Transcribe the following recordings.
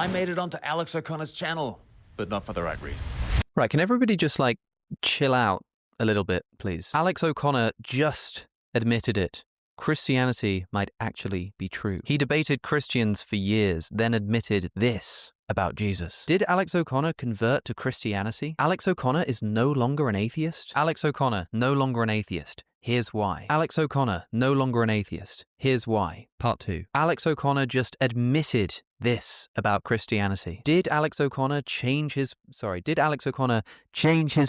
I made it onto Alex O'Connor's channel, but not for the right reason. Right, can everybody just like chill out a little bit, please? Alex O'Connor just admitted it. Christianity might actually be true. He debated Christians for years, then admitted this about Jesus. Did Alex O'Connor convert to Christianity? Alex O'Connor is no longer an atheist? Alex O'Connor, no longer an atheist. Here's why. Alex O'Connor, no longer an atheist. Here's why. Part 2. Alex O'Connor just admitted this about Christianity. Did Alex O'Connor change his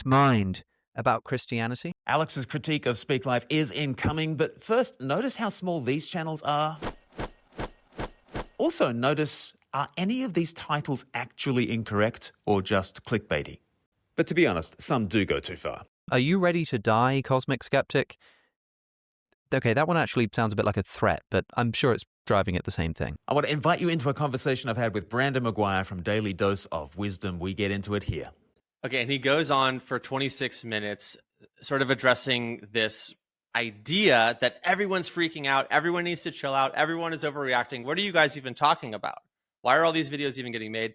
mind about Christianity? Alex's critique of Speak Life is incoming, but first, notice how small these channels are. Also, notice, are any of these titles actually incorrect or just clickbaity? But to be honest, some do go too far. Are you ready to die, Cosmic Skeptic? Okay, that one actually sounds a bit like a threat, but I'm sure it's driving at the same thing. I want to invite you into a conversation I've had with Brandon McGuire from Daily Dose of Wisdom. We get into it here. Okay, and he goes on for 26 minutes, sort of addressing this idea that everyone's freaking out, everyone needs to chill out, everyone is overreacting. What are you guys even talking about? Why are all these videos even getting made?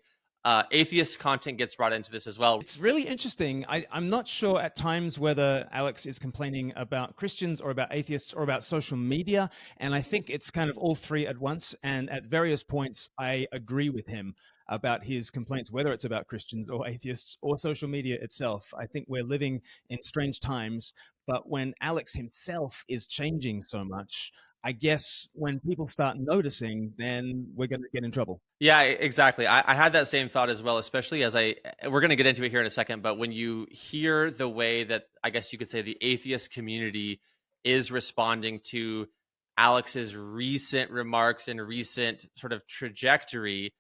Atheist content gets brought into this as well. It's really interesting. I'm not sure at times whether Alex is complaining about Christians or about atheists or about social media. And I think it's kind of all three at once. And at various points, I agree with him about his complaints, whether it's about Christians or atheists or social media itself. I think we're living in strange times. But when Alex himself is changing so much, I guess when people start noticing, then we're going to get in trouble. Yeah, exactly. I had that same thought as well, especially as we're going to get into it here in a second, but when you hear the way that I guess you could say the atheist community is responding to Alex's recent remarks and recent sort of trajectory,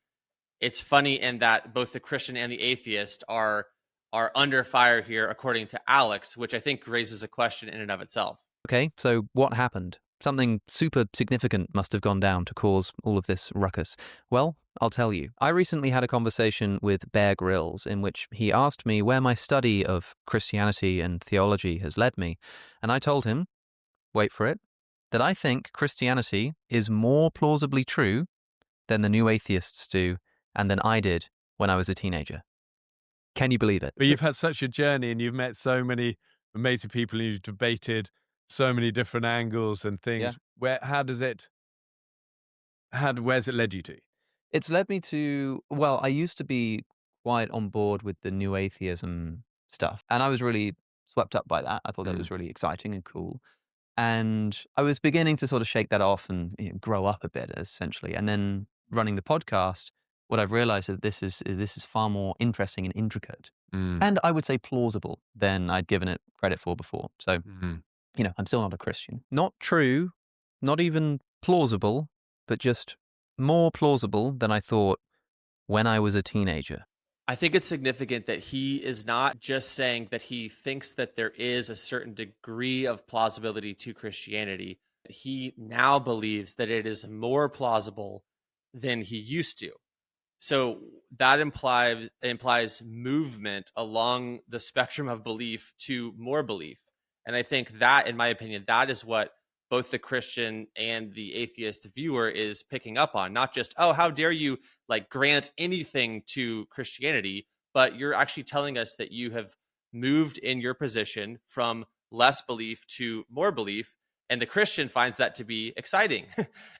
it's funny in that both the Christian and the atheist are under fire here, according to Alex, which I think raises a question in and of itself. Okay, so what happened? Something super significant must have gone down to cause all of this ruckus. Well, I'll tell you. I recently had a conversation with Bear Grylls in which he asked me where my study of Christianity and theology has led me, and I told him, wait for it, that I think Christianity is more plausibly true than the new atheists do and than I did when I was a teenager. Can you believe it? But you've had such a journey and you've met so many amazing people and you've debated so many different angles and things. Yeah. Where's it led you to? It's led me to, well, I used to be quite on board with the new atheism stuff, and I was really swept up by that. I thought that was really exciting and cool. And I was beginning to sort of shake that off and grow up a bit, essentially. And then running the podcast, what I've realized is that this is far more interesting and intricate, and I would say plausible than I'd given it credit for before. So, I'm still not a Christian. Not true, not even plausible, but just more plausible than I thought when I was a teenager. I think it's significant that he is not just saying that he thinks that there is a certain degree of plausibility to Christianity. He now believes that it is more plausible than he used to. So that implies movement along the spectrum of belief to more belief. And I think that, in my opinion, that is what both the Christian and the atheist viewer is picking up on. Not just, oh, how dare you grant anything to Christianity, but you're actually telling us that you have moved in your position from less belief to more belief. And the Christian finds that to be exciting.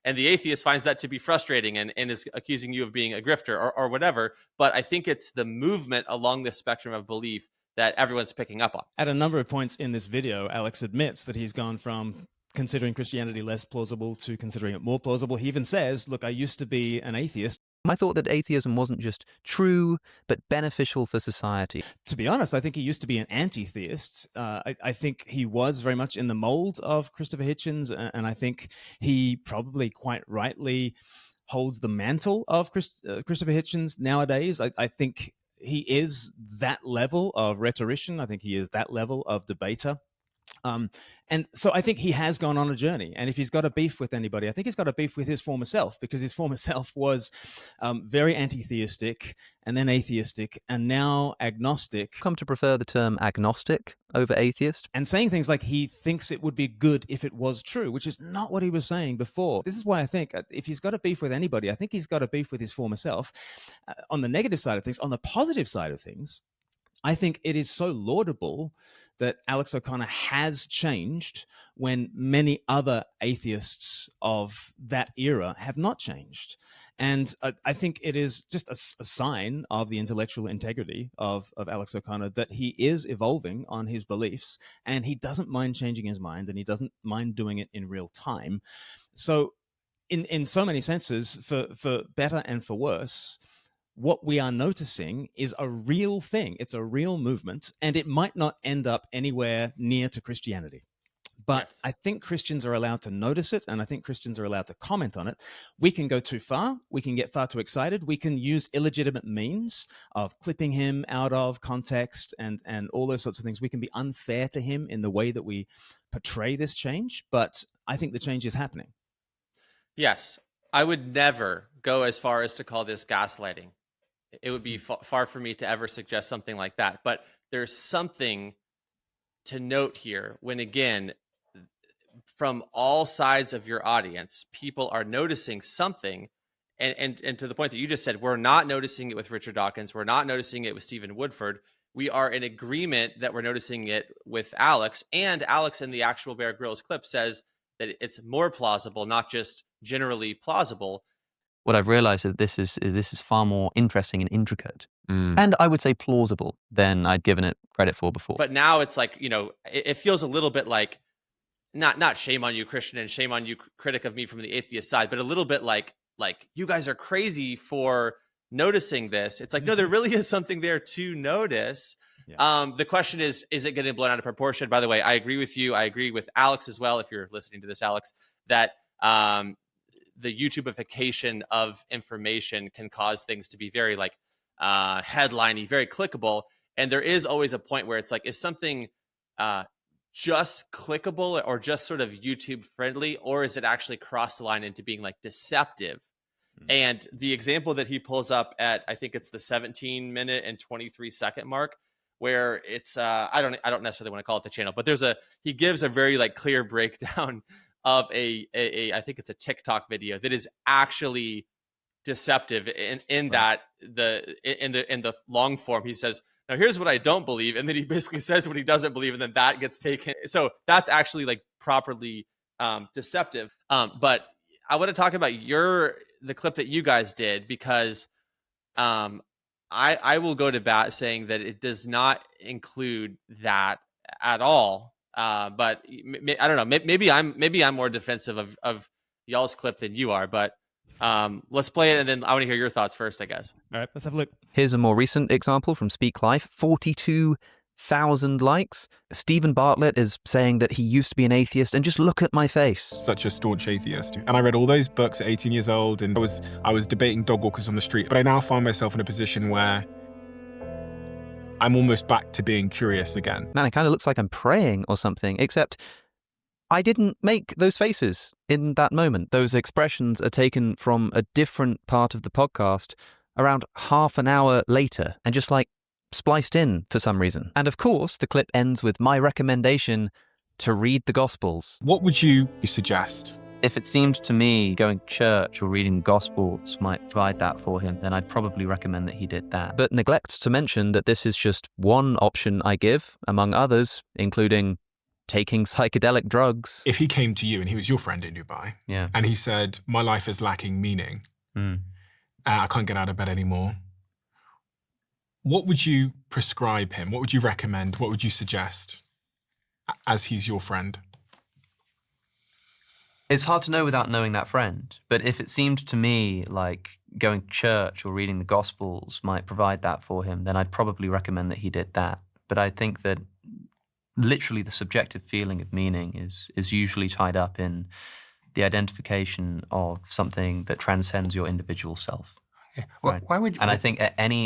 And the atheist finds that to be frustrating and is accusing you of being a grifter or whatever. But I think it's the movement along the spectrum of belief that everyone's picking up on. At a number of points in this video, Alex admits that he's gone from considering Christianity less plausible to considering it more plausible. He even says, look, I used to be an atheist. I thought that atheism wasn't just true, but beneficial for society. To be honest, I think he used to be an anti-theist. I think he was very much in the mold of Christopher Hitchens, and I think he probably quite rightly holds the mantle of Christopher Hitchens nowadays. I think he is that level of rhetorician. I think he is that level of debater. And so I think he has gone on a journey. And if he's got a beef with anybody, I think he's got a beef with his former self, because his former self was very anti-theistic and then atheistic and now agnostic. Come to prefer the term agnostic over atheist. And saying things like he thinks it would be good if it was true, which is not what he was saying before. This is why I think if he's got a beef with anybody, I think he's got a beef with his former self. On the negative side of things, on the positive side of things, I think it is so laudable that Alex O'Connor has changed when many other atheists of that era have not changed. And I think it is just a sign of the intellectual integrity of Alex O'Connor that he is evolving on his beliefs, and he doesn't mind changing his mind, and he doesn't mind doing it in real time. So in so many senses, for better and for worse, what we are noticing is a real thing. It's a real movement, and it might not end up anywhere near to Christianity. But yes, I think Christians are allowed to notice it, and I think Christians are allowed to comment on it. We can go too far. We can get far too excited. We can use illegitimate means of clipping him out of context and all those sorts of things. We can be unfair to him in the way that we portray this change, but I think the change is happening. Yes, I would never go as far as to call this gaslighting. It would be far for me to ever suggest something like that. But there's something to note here when, again, from all sides of your audience, people are noticing something. And to the point that you just said, we're not noticing it with Richard Dawkins. We're not noticing it with Stephen Woodford. We are in agreement that we're noticing it with Alex. And Alex in the actual Bear Grylls clip says that it's more plausible, not just generally plausible. What I've realized is that this is far more interesting and intricate, and I would say plausible than I'd given it credit for before. But now it's like, it feels a little bit like, not shame on you, Christian, and shame on you, critic of me from the atheist side, but a little bit like you guys are crazy for noticing this. It's like, no, there really is something there to notice. Yeah. The question is it getting blown out of proportion? By the way, I agree with you. I agree with Alex as well. If you're listening to this, Alex, that the YouTubeification of information can cause things to be very headliney, very clickable. And there is always a point where it's like, is something just clickable or just sort of YouTube friendly, or is it actually cross the line into being like deceptive? And the example that he pulls up at, I think it's the 17-minute and 23-second mark, where it's I don't necessarily want to call it the channel, but he gives a very clear breakdown of a I think it's a TikTok video that is actually deceptive in that in the long form. He says, now here's what I don't believe, and then he basically says what he doesn't believe, and then that gets taken. So that's actually properly deceptive. But I want to talk about the clip that you guys did, because I will go to bat saying that it does not include that at all. But I don't know. Maybe I'm more defensive of y'all's clip than you are. But let's play it, and then I want to hear your thoughts first, I guess. All right, let's have a look. Here's a more recent example from Speak Life. 42,000 likes. Stephen Bartlett is saying that he used to be an atheist, and just look at my face. Such a staunch atheist. And I read all those books at 18 years old, and I was debating dog walkers on the street. But I now find myself in a position where I'm almost back to being curious again. Man, it kind of looks like I'm praying or something, except I didn't make those faces in that moment. Those expressions are taken from a different part of the podcast around half an hour later and just spliced in for some reason. And of course, the clip ends with my recommendation to read the Gospels. What would you suggest? If it seemed to me going to church or reading the Gospels might provide that for him, then I'd probably recommend that he did that. But neglect to mention that this is just one option I give, among others, including taking psychedelic drugs. If he came to you and he was your friend in Dubai, and he said, my life is lacking meaning, I can't get out of bed anymore, what would you prescribe him? What would you recommend? What would you suggest as he's your friend? It's hard to know without knowing that friend. But if it seemed to me like going to church or reading the Gospels might provide that for him, then I'd probably recommend that he did that. But I think that literally the subjective feeling of meaning is usually tied up in the identification of something that transcends your individual self. Yeah. Well, right? Why would you? And I think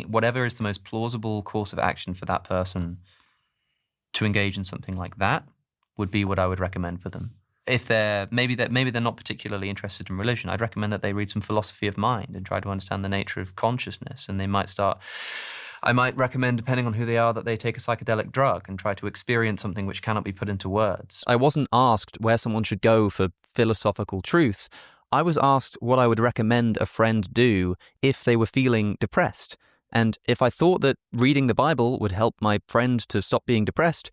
whatever is the most plausible course of action for that person to engage in something like that, would be what I would recommend for them. If they're maybe they're not particularly interested in religion, I'd recommend that they read some philosophy of mind and try to understand the nature of consciousness. And I might recommend, depending on who they are, that they take a psychedelic drug and try to experience something which cannot be put into words. I wasn't asked where someone should go for philosophical truth. I was asked what I would recommend a friend do if they were feeling depressed. And if I thought that reading the Bible would help my friend to stop being depressed,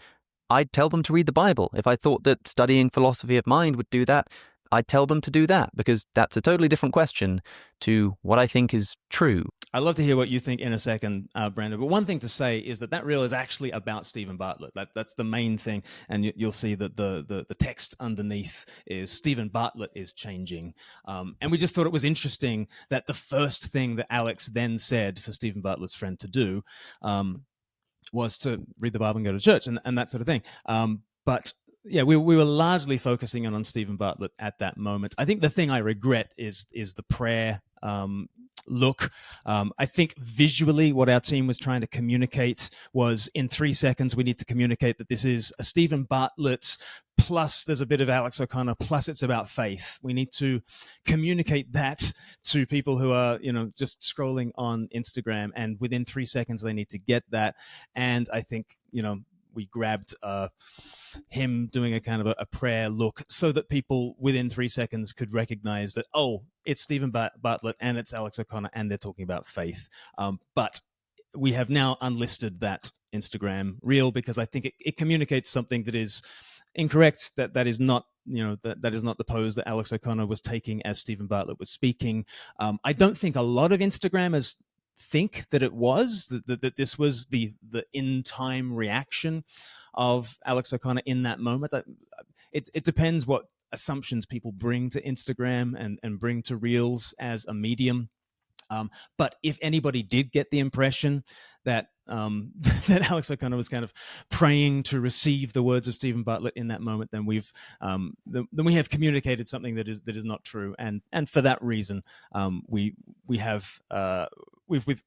I'd tell them to read the Bible. If I thought that studying philosophy of mind would do that, I'd tell them to do that, because that's a totally different question to what I think is true. I'd love to hear what you think in a second, Brandon. But one thing to say is that reel is actually about Stephen Bartlett. That's the main thing. And you'll see that the text underneath is Stephen Bartlett is changing. And we just thought it was interesting that the first thing that Alex then said for Stephen Bartlett's friend to do was to read the Bible and go to church and that sort of thing. But yeah, we were largely focusing on Stephen Bartlett at that moment. I think the thing I regret is the prayer look. I think visually what our team was trying to communicate was, in 3 seconds, we need to communicate that this is a Stephen Bartlett plus there's a bit of Alex O'Connor, plus it's about faith. We need to communicate that to people who are, just scrolling on Instagram, and within 3 seconds they need to get that. And I think, we grabbed him doing a kind of a prayer look so that people within 3 seconds could recognize that, oh, it's Stephen Bartlett and it's Alex O'Connor and they're talking about faith. But we have now unlisted that Instagram reel because I think it communicates something that is incorrect, that is not, that is not the pose that Alex O'Connor was taking as Stephen Bartlett was speaking. I don't think a lot of Instagrammers think that it was that this was the in time reaction of Alex O'Connor in that moment. It depends what assumptions people bring to Instagram and bring to reels as a medium. But if anybody did get the impression that that Alex O'Connor was kind of praying to receive the words of Stephen Bartlett in that moment, then we have communicated something that is not true, and for that reason, we've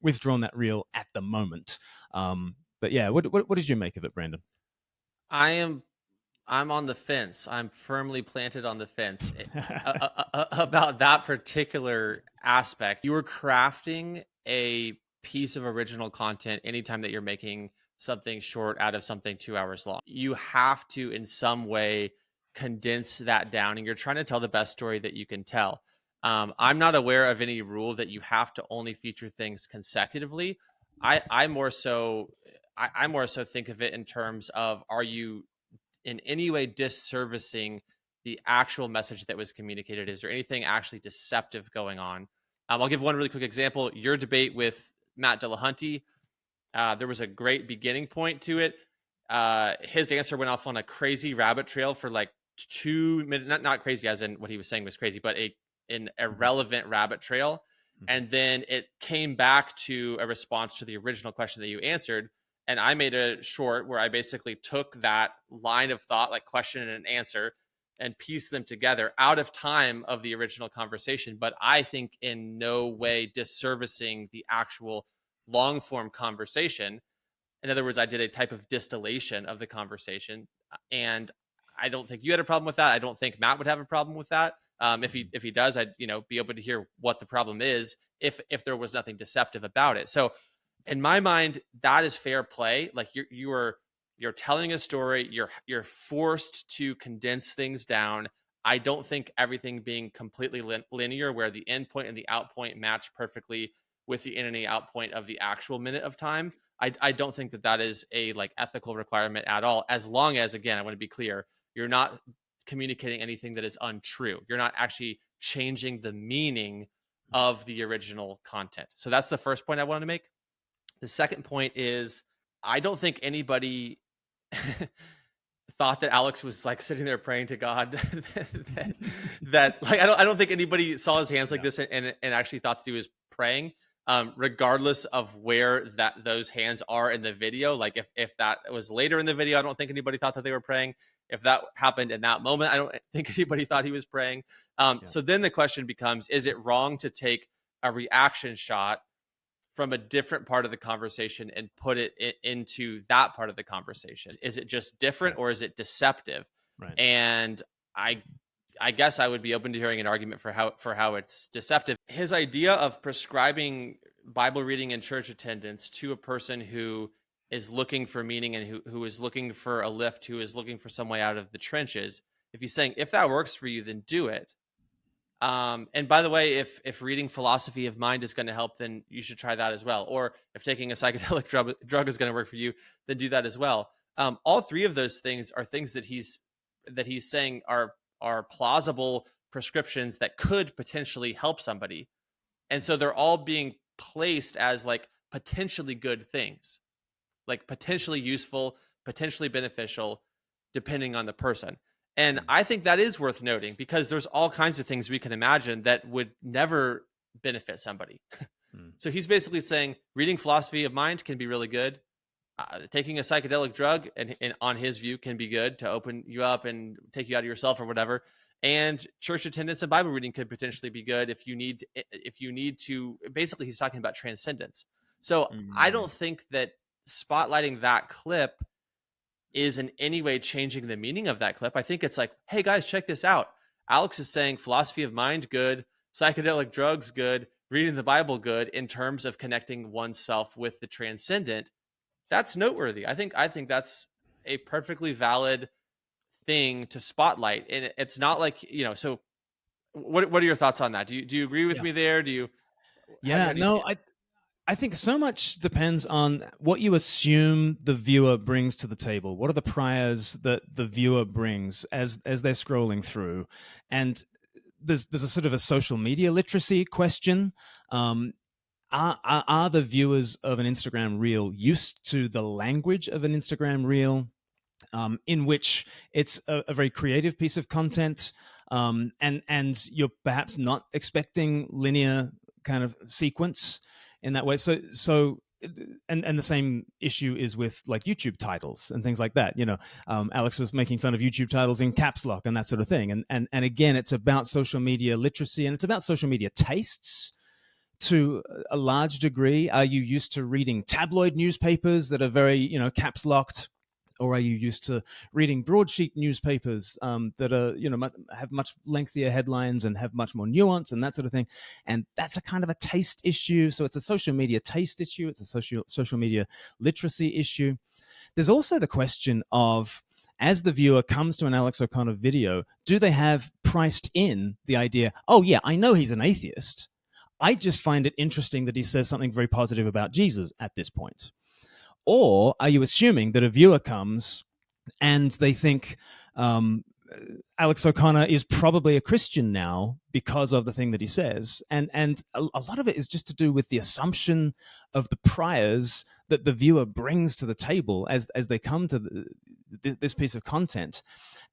withdrawn that reel at the moment. But yeah, what did you make of it, Brandon? I'm on the fence. I'm firmly planted on the fence about that particular aspect. You were crafting a piece of original content anytime that you're making something short out of something 2 hours long. You have to, in some way, condense that down, and you're trying to tell the best story that you can tell. I'm not aware of any rule that you have to only feature things consecutively. I more so think of it in terms of, are you in any way disservicing the actual message that was communicated? Is there anything actually deceptive going on? I'll give one really quick example. Your debate with Matt Dillahunty, there was a great beginning point to it. His answer went off on a crazy rabbit trail for like 2 minutes, not crazy as in what he was saying was crazy, but an irrelevant rabbit trail. And then it came back to a response to the original question that you answered. And I made a short where I basically took that line of thought, like question and answer, and pieced them together out of time of the original conversation. But I think in no way disservicing the actual long form conversation. In other words, I did a type of distillation of the conversation. And I don't think you had a problem with that. I don't think Matt would have a problem with that. If he does, I'd be able to hear what the problem is if there was nothing deceptive about it. So in my mind, that is fair play. Like you're telling a story, you're forced to condense things down. I don't think everything being completely linear, where the end point and the out point match perfectly with the in and the out point of the actual minute of time. I don't think that is a like ethical requirement at all. As long as, again, I want to be clear, you're not communicating anything that is untrue. You're not actually changing the meaning of the original content. So that's the first point I wanted to make. The second point is, I don't think anybody thought that Alex was like sitting there praying to God. that like I don't think anybody saw his hands like this and actually thought that he was praying. Regardless of where those hands are in the video. Like if that was later in the video, I don't think anybody thought that they were praying. If that happened in that moment, I don't think anybody thought he was praying. So then the question becomes, is it wrong to take a reaction shot from a different part of the conversation and put it into that part of the conversation? Is it just different or is it deceptive? Right. And I guess I would be open to hearing an argument for how it's deceptive. His idea of prescribing Bible reading and church attendance to a person who is looking for meaning and who is looking for a lift, who is looking for some way out of the trenches. If he's saying, if that works for you, then do it. And by the way, if reading Philosophy of Mind is going to help, then you should try that as well. Or if taking a psychedelic drug is going to work for you, then do that as well. All three of those things are things that he's saying are plausible prescriptions that could potentially help somebody. And so they're all being placed as like potentially good things, like potentially useful, potentially beneficial, depending on the person. And I think that is worth noting, because there's all kinds of things we can imagine that would never benefit somebody. So he's basically saying reading Philosophy of Mind can be really good. Taking a psychedelic drug, and on his view, can be good to open you up and take you out of yourself or whatever. And church attendance and Bible reading could potentially be good if you need to. Basically, he's talking about transcendence. So I don't think that spotlighting that clip is in any way changing the meaning of that clip. I think it's like, hey guys, check this out. Alex is saying Philosophy of Mind good, psychedelic drugs good, reading the Bible good, in terms of connecting oneself with the transcendent. That's noteworthy. I think that's a perfectly valid thing to spotlight. And it's not like, so what are your thoughts on that? Do you agree with me there? Do you? Yeah, I think so much depends on what you assume the viewer brings to the table. What are the priors that the viewer brings as they're scrolling through? And there's a sort of a social media literacy question. Are the viewers of an Instagram reel used to the language of an Instagram reel, in which it's a very creative piece of content, and you're perhaps not expecting linear kind of sequence in that way. So and the same issue is with like YouTube titles and things like that. Alex was making fun of YouTube titles in caps lock and that sort of thing. And again, it's about social media literacy, and it's about social media tastes to a large degree. Are you used to reading tabloid newspapers that are very, caps locked? Or are you used to reading broadsheet newspapers that are, have much lengthier headlines and have much more nuance and that sort of thing? And that's a kind of a taste issue. So it's a social media taste issue. It's a social media literacy issue. There's also the question of, as the viewer comes to an Alex O'Connor video, do they have priced in the idea, oh yeah, I know he's an atheist. I just find it interesting that he says something very positive about Jesus at this point. Or are you assuming that a viewer comes and they think Alex O'Connor is probably a Christian now because of the thing that he says? And a lot of it is just to do with the assumption of the priors that the viewer brings to the table as they come to this piece of content.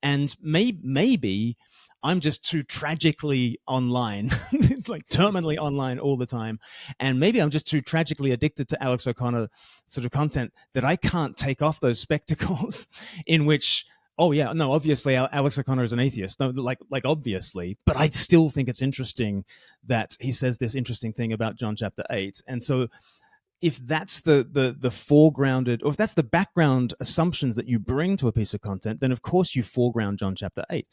And maybe I'm just too tragically online, like terminally online all the time. And maybe I'm just too tragically addicted to Alex O'Connor sort of content that I can't take off those spectacles in which, oh yeah, no, obviously Alex O'Connor is an atheist. No, like obviously, but I still think it's interesting that he says this interesting thing about John chapter 8. And so if that's the foregrounded, or if that's the background assumptions that you bring to a piece of content, then of course you foreground John chapter 8.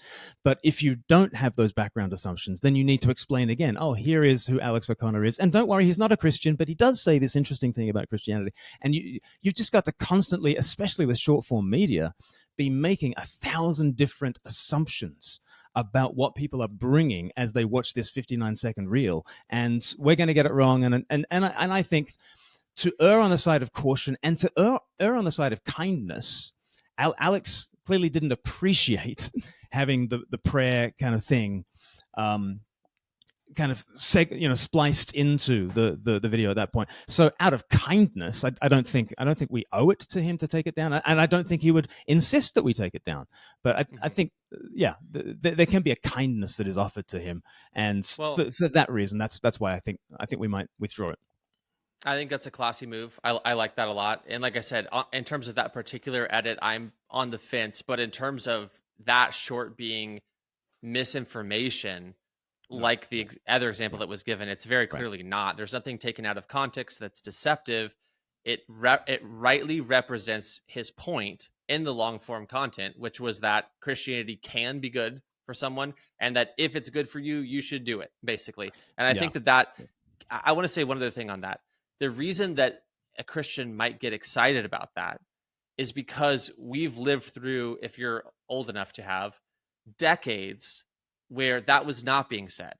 But if you don't have those background assumptions, then you need to explain again, oh, here is who Alex O'Connor is. And don't worry, he's not a Christian, but he does say this interesting thing about Christianity. And you've just got to constantly, especially with short form media, be making 1,000 different assumptions about what people are bringing as they watch this 59-second reel. And we're going to get it wrong. And I think, to err on the side of caution and to err on the side of kindness, Alex clearly didn't appreciate having the prayer kind of thing kind of spliced into the video at that point. So out of kindness, I don't think we owe it to him to take it down, and I don't think he would insist that we take it down. But I think, yeah, there can be a kindness that is offered to him, and for that reason, that's why I think we might withdraw it. I think that's a classy move. I like that a lot. And like I said, in terms of that particular edit, I'm on the fence. But in terms of that short being misinformation, like the other example that was given, it's very clearly not. There's nothing taken out of context that's deceptive. It rightly represents his point in the long form content, which was that Christianity can be good for someone, and that if it's good for you, you should do it, basically. And I think that I want to say one other thing on that. The reason that a Christian might get excited about that is because we've lived through, if you're old enough to have, decades where that was not being said.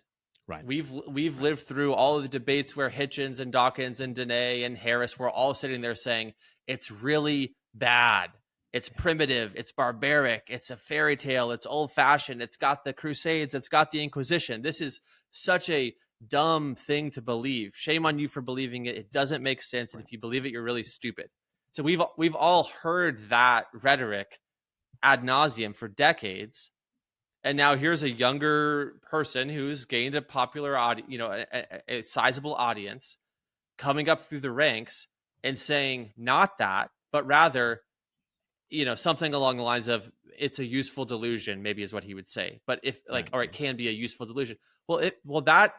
Right. We've lived through all of the debates where Hitchens and Dawkins and Dene and Harris were all sitting there saying it's really bad, it's primitive, it's barbaric, it's a fairy tale, it's old-fashioned, it's got the Crusades, it's got the Inquisition. This is such a dumb thing to believe. Shame on you for believing it. It doesn't make sense, and if you believe it, you're really stupid. So we've all heard that rhetoric ad nauseum for decades. And now here's a younger person who's gained a popular audience, a sizable audience, coming up through the ranks and saying not that, but rather, something along the lines of it's a useful delusion, maybe is what he would say. But if or it can be a useful delusion. Well, that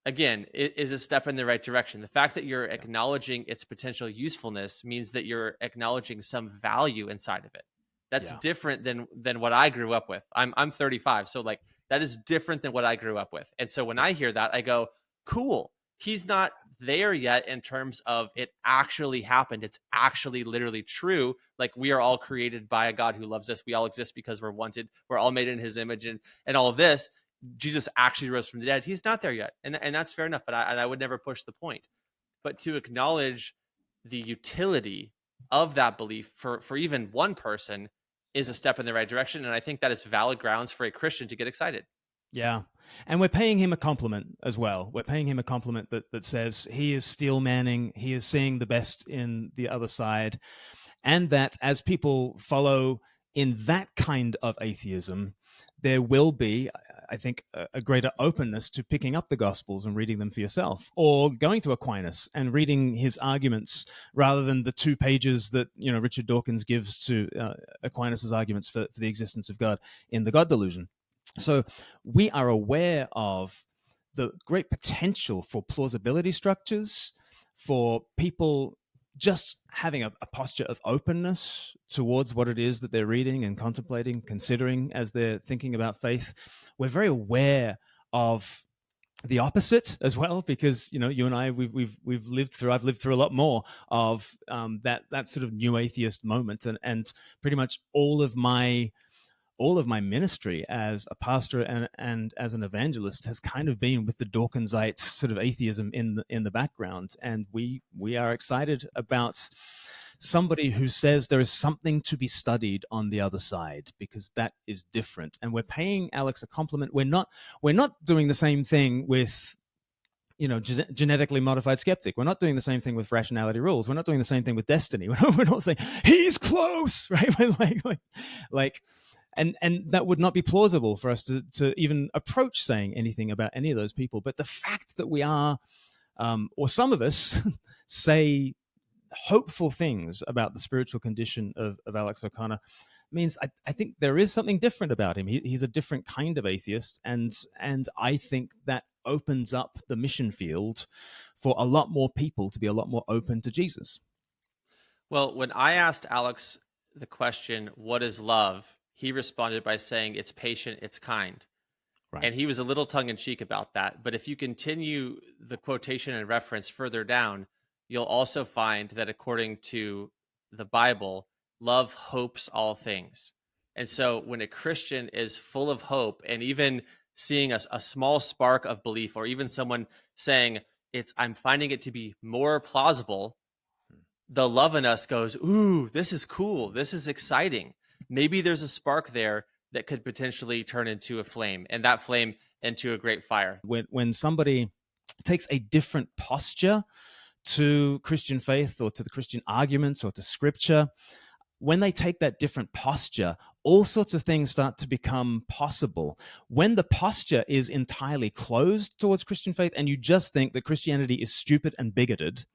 again is a step in the right direction. The fact that you're acknowledging its potential usefulness means that you're acknowledging some value inside of it. That's different than what I grew up with. I'm 35, so that is different than what I grew up with. And so when I hear that, I go, cool. He's not there yet in terms of it actually happened. It's actually literally true. Like, we are all created by a God who loves us. We all exist because we're wanted. We're all made in his image, and all of this. Jesus actually rose from the dead. He's not there yet, and that's fair enough. But I would never push the point. But to acknowledge the utility of that belief for even one person is a step in the right direction. And I think that is valid grounds for a Christian to get excited. Yeah. And we're paying him a compliment as well. We're paying him a compliment that says he is steel manning, he is seeing the best in the other side. And that as people follow in that kind of atheism, there will be, I think, a greater openness to picking up the Gospels and reading them for yourself, or going to Aquinas and reading his arguments rather than the 2 pages that Richard Dawkins gives to Aquinas' arguments for the existence of God in The God Delusion. So we are aware of the great potential for plausibility structures, for people just having a posture of openness towards what it is that they're reading and contemplating, considering as they're thinking about faith. We're very aware of the opposite as well, because you and I I've lived through a lot more of that sort of new atheist moment, and pretty much all of my ministry as a pastor and as an evangelist has kind of been with the Dawkinsite sort of atheism in the background. And we are excited about somebody who says there is something to be studied on the other side, because that is different. And we're paying Alex a compliment. We're not doing the same thing with genetically modified skeptic. We're not doing the same thing with rationality rules. We're not doing the same thing with destiny. We're not saying he's close, right? We're like and that would not be plausible for us to even approach saying anything about any of those people. But the fact that we are, or some of us, say hopeful things about the spiritual condition of Alex O'Connor means I think there is something different about him. He's a different kind of atheist, and I think that opens up the mission field for a lot more people to be a lot more open to Jesus. Well, when I asked Alex the question, what is love? He responded by saying, it's patient, it's kind. Right. And he was a little tongue-in-cheek about that. But if you continue the quotation and reference further down, you'll also find that according to the Bible, love hopes all things. And so when a Christian is full of hope, and even seeing a small spark of belief, or even someone saying, I'm finding it to be more plausible, the love in us goes, ooh, this is cool, this is exciting. Maybe there's a spark there that could potentially turn into a flame, and that flame into a great fire. When somebody takes a different posture to Christian faith, or to the Christian arguments, or to scripture, when they take that different posture, all sorts of things start to become possible. When the posture is entirely closed towards Christian faith, and you just think that Christianity is stupid and bigoted,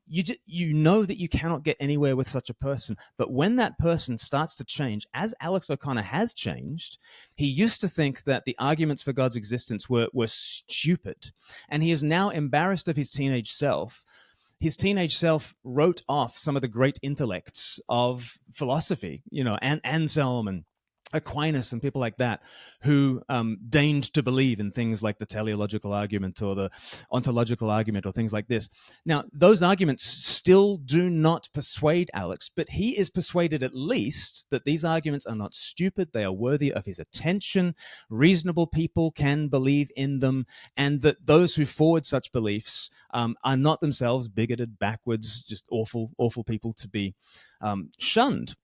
you know that you cannot get anywhere with such a person. But when that person starts to change, as Alex O'Connor has changed, he used to think that the arguments for God's existence were stupid, and he is now embarrassed of his teenage self. his teenage self wrote off some of the great intellects of philosophy, and Anselm and Aquinas and people like that, who deigned to believe in things like the teleological argument or the ontological argument or things like this. Now, those arguments still do not persuade Alex, but he is persuaded at least that these arguments are not stupid, they are worthy of his attention, reasonable people can believe in them, and that those who forward such beliefs are not themselves bigoted, backwards, just awful people to be shunned.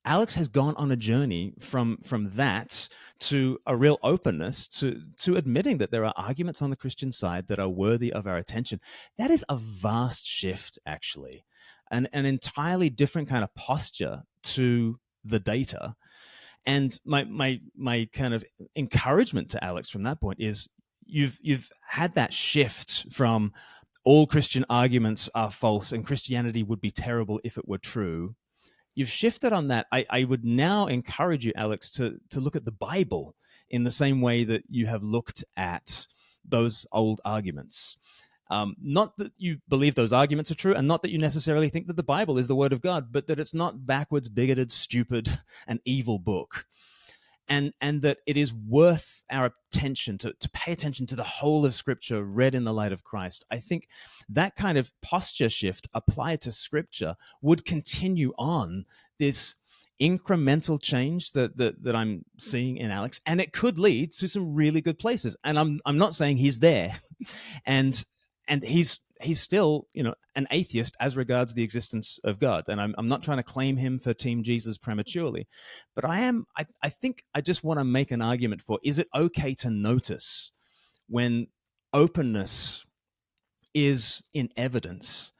Alex has gone on a journey from that to a real openness to admitting that there are arguments on the Christian side that are worthy of our attention. That is a vast shift, actually, an entirely different kind of posture to the data. And my kind of encouragement to Alex from that point is you've had that shift from all Christian arguments are false and Christianity would be terrible if it were true. You've shifted on that. I would now encourage you, Alex, to look at the Bible in the same way that you have looked at those old arguments. Not that you believe those arguments are true, and not that you necessarily think that the Bible is the Word of God, but that it's not backwards, bigoted, stupid, and evil book. And that it is worth our attention to pay attention to the whole of Scripture read in the light of Christ. I think that kind of posture shift applied to Scripture would continue on this incremental change that I'm seeing in Alex, and it could lead to some really good places. And I'm not saying he's there, and he's still, an atheist as regards the existence of God. And I'm not trying to claim him for Team Jesus prematurely, but I think I just want to make an argument for, is it okay to notice when openness is in evidence?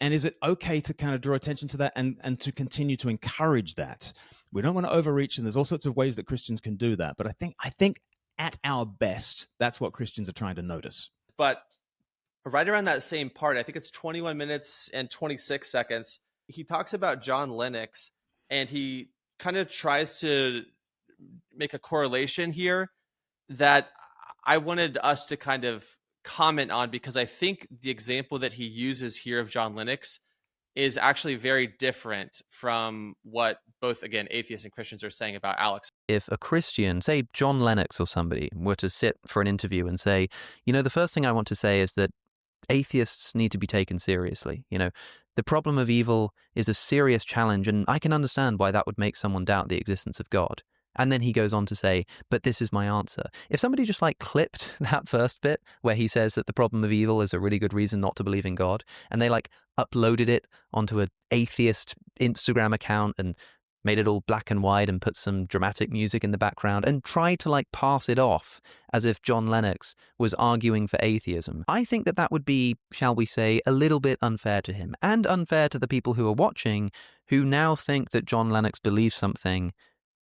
And is it okay to kind of draw attention to that and to continue to encourage that? We don't want to overreach, and there's all sorts of ways that Christians can do that. But I think at our best, that's what Christians are trying to notice. But right around that same part, I think it's 21 minutes and 26 seconds, he talks about John Lennox, and he kind of tries to make a correlation here that I wanted us to kind of comment on, because I think the example that he uses here of John Lennox is actually very different from what both, again, atheists and Christians are saying about Alex. If a Christian, say John Lennox or somebody, were to sit for an interview and say, the first thing I want to say is that atheists need to be taken seriously. The problem of evil is a serious challenge, and I can understand why that would make someone doubt the existence of God. And then he goes on to say, but this is my answer. If somebody just clipped that first bit where he says that the problem of evil is a really good reason not to believe in God, and they uploaded it onto an atheist Instagram account and made it all black and white and put some dramatic music in the background and tried to pass it off as if John Lennox was arguing for atheism, I think that would be, shall we say, a little bit unfair to him, and unfair to the people who are watching, who now think that John Lennox believes something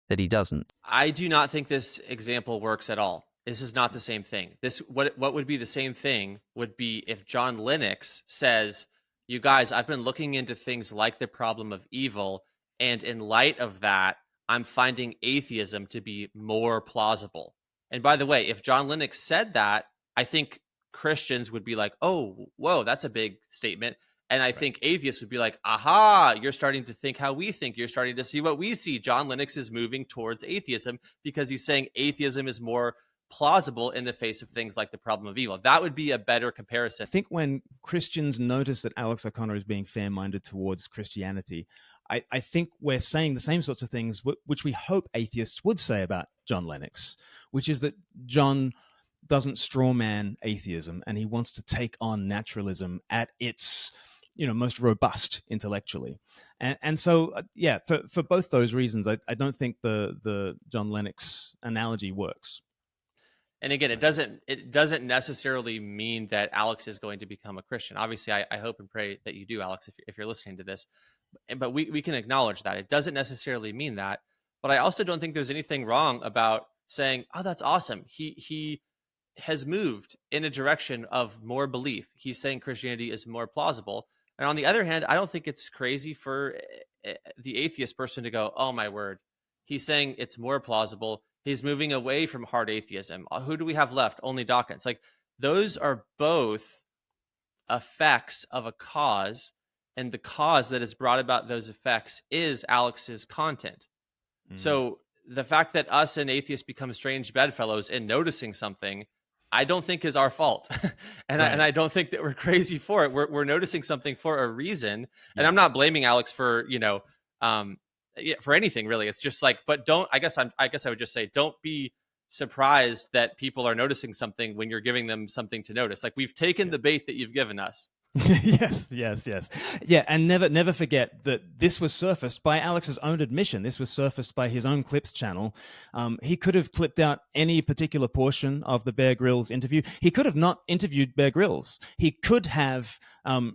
that he doesn't. I do not think this example works at all. This is not the same thing. What would be the same thing would be if John Lennox says, you guys, I've been looking into things like the problem of evil, and in light of that, I'm finding atheism to be more plausible. And by the way, if John Lennox said that, I think Christians would be like, oh, whoa, that's a big statement. And I think atheists would be like, aha, you're starting to think how we think. You're starting to see what we see. John Lennox is moving towards atheism because he's saying atheism is more plausible in the face of things like the problem of evil. That would be a better comparison. I think when Christians notice that Alex O'Connor is being fair-minded towards Christianity, I think we're saying the same sorts of things which we hope atheists would say about John Lennox, which is that John doesn't strawman atheism, and he wants to take on naturalism at its most robust intellectually. And so, for both those reasons, I don't think the John Lennox analogy works. And again, it doesn't necessarily mean that Alex is going to become a Christian. Obviously, I hope and pray that you do, Alex, if you're listening to this. But we can acknowledge that. It doesn't necessarily mean that. But I also don't think there's anything wrong about saying, oh, that's awesome. He has moved in a direction of more belief. He's saying Christianity is more plausible. And on the other hand, I don't think it's crazy for the atheist person to go, oh, my word, he's saying it's more plausible. He's moving away from hard atheism. Who do we have left? Only Dawkins. Those are both effects of a cause, and the cause that has brought about those effects is Alex's content. So the fact that us and atheists become strange bedfellows in noticing something, I don't think is our fault. And I don't think that we're crazy for it. We're noticing something for a reason. And I'm not blaming Alex for, for anything really. It's just like, but I guess I would just say, don't be surprised that people are noticing something when you're giving them something to notice. Like, we've taken the bait that you've given us. Yes. Yeah, and never forget that this was surfaced by Alex's own admission. This was surfaced by his own Clips channel. He could have clipped out any particular portion of the Bear Grylls interview. He could have not interviewed Bear Grylls. He could have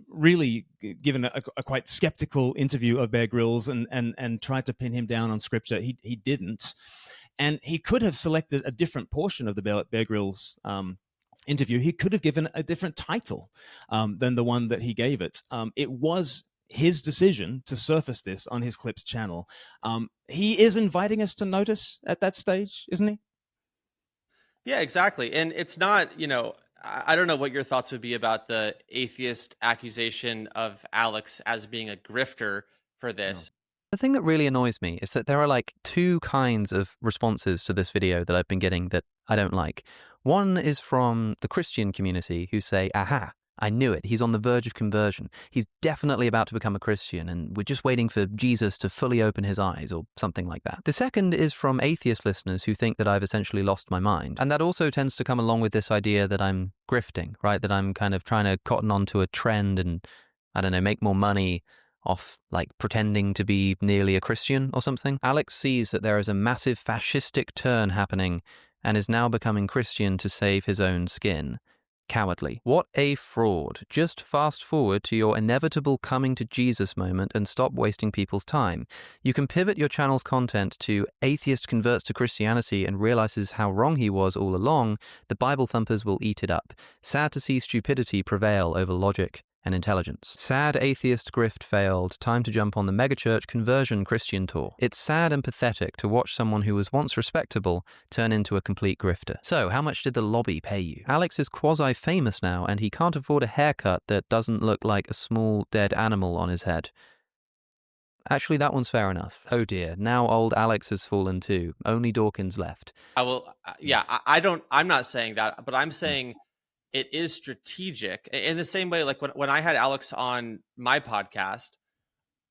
really given a quite skeptical interview of Bear Grylls and tried to pin him down on scripture. He didn't. And he could have selected a different portion of the Bear Grylls interview. He could have given a different title than the one that he gave it. It was his decision to surface this on his Clips channel. He is inviting us to notice at that stage, isn't he? Yeah, exactly. And it's not, I don't know what your thoughts would be about the atheist accusation of Alex as being a grifter for this. The thing that really annoys me is that there are like two kinds of responses to this video that I've been getting that I don't like. One is from the Christian community who say, aha, I knew it. He's on the verge of conversion. He's definitely about to become a Christian, and we're just waiting for Jesus to fully open his eyes, or something like that. The second is from atheist listeners who think that I've essentially lost my mind. And that also tends to come along with this idea that I'm grifting, right? That I'm kind of trying to cotton onto a trend and, I don't know, make more money off like pretending to be nearly a Christian or something. Alex sees that there is a massive fascistic turn happening and is now becoming Christian to save his own skin. Cowardly. What a fraud. Just fast forward to your inevitable coming to Jesus moment and stop wasting people's time. You can pivot your channel's content to atheist converts to Christianity and realizes how wrong he was all along. The Bible thumpers will eat it up. Sad to see stupidity prevail over logic and intelligence. Sad atheist grift failed. Time to jump on the megachurch conversion Christian tour. It's sad and pathetic to watch someone who was once respectable turn into a complete grifter. So, how much did the lobby pay you? Alex is quasi-famous now, and he can't afford a haircut that doesn't look like a small dead animal on his head. Actually, that one's fair enough. Oh dear, now old Alex has fallen too. Only Dawkins left. I'm not saying that, but I'm saying it is strategic in the same way. Like when I had Alex on my podcast,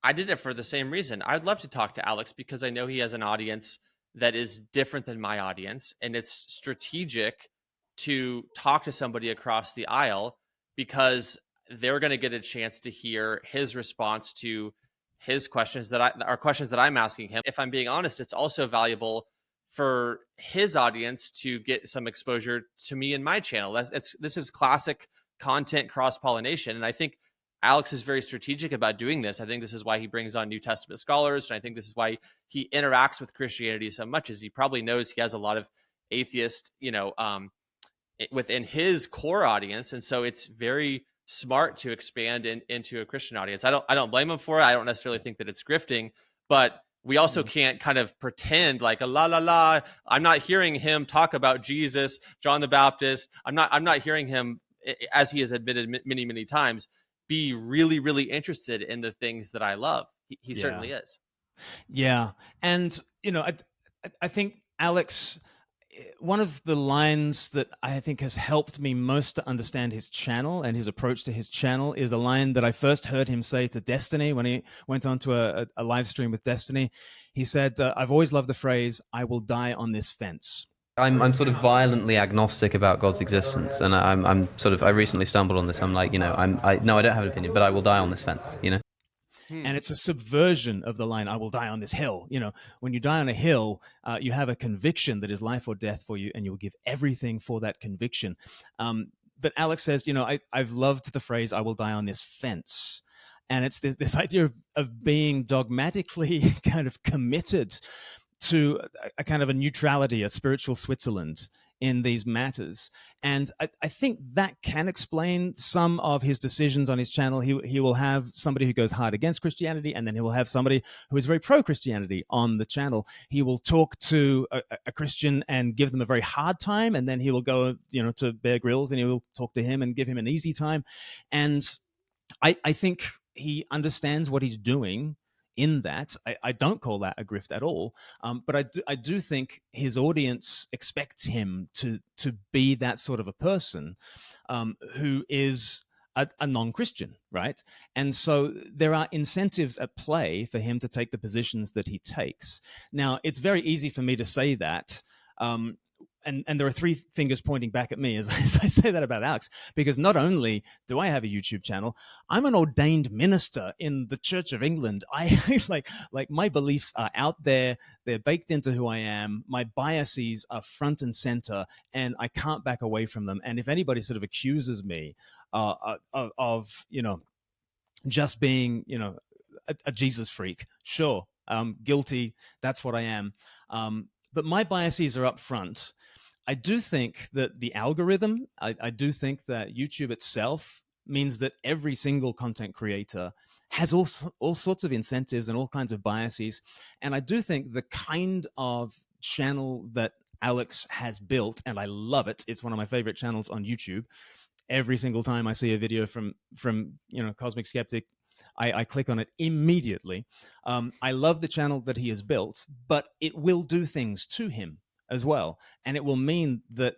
I did it for the same reason. I'd love to talk to Alex because I know he has an audience that is different than my audience. And it's strategic to talk to somebody across the aisle because they're going to get a chance to hear his response to his questions that I'm asking him. If I'm being honest, it's also valuable for his audience to get some exposure to me and my channel. This is classic content cross-pollination. And I think Alex is very strategic about doing this. I think this is why he brings on New Testament scholars. And I think this is why he interacts with Christianity so much, as he probably knows he has a lot of atheist, within his core audience. And so it's very smart to expand into a Christian audience. I don't blame him for it. I don't necessarily think that it's grifting, but we also can't kind of pretend like I'm not hearing him talk about Jesus, John the Baptist. I'm not hearing him, as he has admitted many, many times, be really, really interested in the things that I love. He certainly is. Yeah. And, I think Alex, one of the lines that I think has helped me most to understand his channel and his approach to his channel is a line that I first heard him say to Destiny when he went on to a live stream with Destiny. He said, I've always loved the phrase, I will die on this fence. I'm sort of violently agnostic about God's existence, and I recently stumbled on this. I'm like, no, I don't have an opinion, but I will die on this fence, And it's a subversion of the line, I will die on this hill. When you die on a hill, you have a conviction that is life or death for you, and you'll give everything for that conviction. But Alex says, I've loved the phrase, I will die on this fence. And it's this idea of being dogmatically kind of committed to a kind of a neutrality, a spiritual Switzerland in these matters. And I think that can explain some of his decisions on his channel. He will have somebody who goes hard against Christianity, and then he will have somebody who is very pro-Christianity on the channel. He will talk to a Christian and give them a very hard time, and then he will go, to Bear Grylls and he will talk to him and give him an easy time. And I think he understands what he's doing in that. I don't call that a grift at all, but I do think his audience expects him to be that sort of a person who is a non-Christian, right? And so there are incentives at play for him to take the positions that he takes. Now, it's very easy for me to say that, and there are three fingers pointing back at me as I say that about Alex, because not only do I have a YouTube channel, I'm an ordained minister in the Church of England. I like my beliefs are out there. They're baked into who I am. My biases are front and center, and I can't back away from them. And if anybody sort of accuses me of just being, a Jesus freak, sure, guilty. That's what I am. But my biases are up front. I do think that the algorithm, I do think that YouTube itself means that every single content creator has all sorts of incentives and all kinds of biases. And I do think the kind of channel that Alex has built, and I love it, it's one of my favorite channels on YouTube. Every single time I see a video from Cosmic Skeptic, I click on it immediately. I love the channel that he has built, but it will do things to him as well. And it will mean that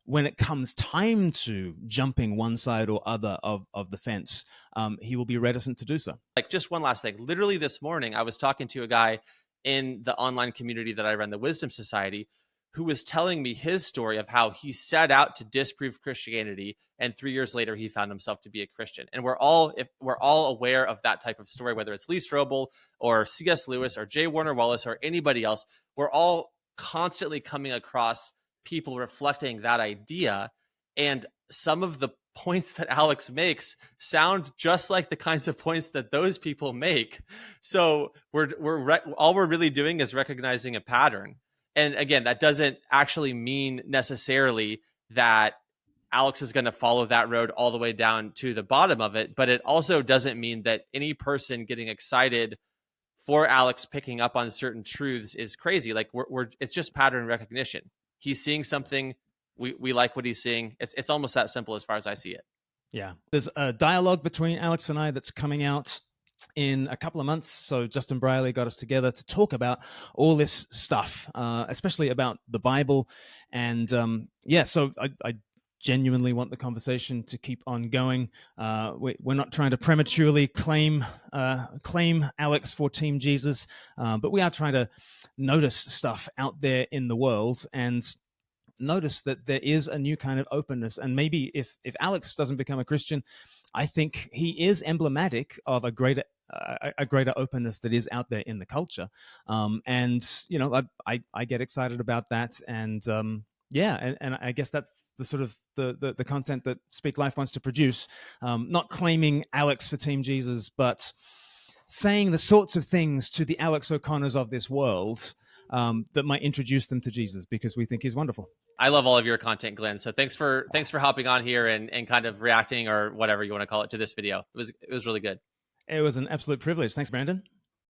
when it comes time to jumping one side or other of the fence, he will be reticent to do so. Like, just one last thing. Literally this morning, I was talking to a guy in the online community that I run, the Wisdom Society, who was telling me his story of how he set out to disprove Christianity, and 3 years later he found himself to be a Christian. And we're all aware of that type of story, whether it's Lee Strobel or C.S. Lewis or J. Warner Wallace or anybody else. We're all constantly coming across people reflecting that idea, and some of the points that Alex makes sound just like the kinds of points that those people make. So all we're really doing is recognizing a pattern. And again, that doesn't actually mean necessarily that Alex is going to follow that road all the way down to the bottom of it, but it also doesn't mean that any person getting excited for Alex picking up on certain truths is crazy. Like, it's just pattern recognition. He's seeing something. We like what he's seeing. It's almost that simple as far as I see it. Yeah. There's a dialogue between Alex and I that's coming out in a couple of months. So Justin Brierley got us together to talk about all this stuff, especially about the Bible. And so I genuinely want the conversation to keep on going. We're not trying to prematurely claim Alex for Team Jesus, but we are trying to notice stuff out there in the world and notice that there is a new kind of openness. And maybe if Alex doesn't become a Christian, I think he is emblematic of a greater openness that is out there in the culture. And I get excited about that. And and I guess that's the sort of the content that Speak Life wants to produce. Not claiming Alex for Team Jesus, but saying the sorts of things to the Alex O'Connors of this world that might introduce them to Jesus, because we think he's wonderful. I love all of your content, Glenn. So thanks for hopping on here and kind of reacting, or whatever you want to call it, to this video. It was really good. It was an absolute privilege. Thanks, Brandon.